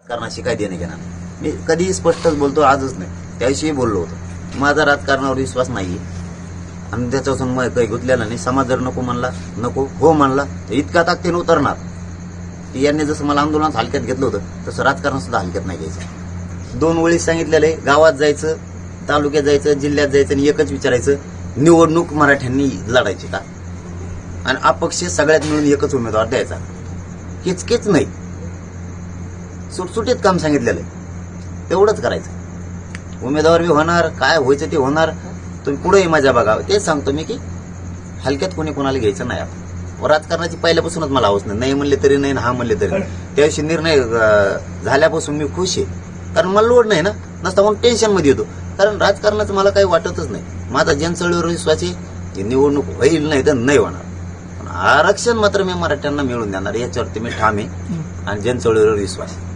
राजकारणाशी काय देणे घेणार. मी कधीही स्पष्टच बोलतो, आजच नाही, त्याविषयी बोललो होतो. माझा राजकारणावर विश्वास नाहीये आणि त्याच्यापासून मग काही गुंतलेला नाही. समाज जर नको म्हणला, नको हो म्हणला तर इतक्या ताकदीने उतरणार की यांनी जसं मला आंदोलनात हलक्यात घेतलं होतं तसं राजकारण सुद्धा हलक्यात नाही घ्यायचं. 2 वेळी सांगितलेलं आहे, गावात जायचं, तालुक्यात जायचं, जिल्ह्यात जायचं आणि एकच विचारायचं, निवडणूक मराठ्यांनी लढायची का आणि अपक्ष सगळ्यात मिळून एकच उमेदवार द्यायचा. किचकीच नाही, सुटसुटीत काम सांगितलेलं आहे, तेवढंच करायचं. उमेदवार बी होणार, काय व्हायचं ते होणार, तुम्ही पुढेही मजा बघा. तेच सांगतो मी की हलक्यात कोणी कोणाला घ्यायचं नाही. आपण राजकारणाची पहिल्यापासूनच मला हवस नाही, नाही म्हणले तरी नाही, हा म्हणले तरी नाही. त्याविषयी निर्णय झाल्यापासून मी खुश आहे, कारण मला लोड नाही ना, नसता म्हणून टेन्शनमध्ये येतो. कारण राजकारणाचं मला काही वाटतच नाही. माझा जनचळवळीवर विश्वास आहे की निवडणूक होईल नाही तर नाही होणार, पण आरक्षण मात्र मी मराठ्यांना मिळवून देणार, याच्यावरती मी ठाम आहे आणि जनचळवळीवर विश्वास आहे.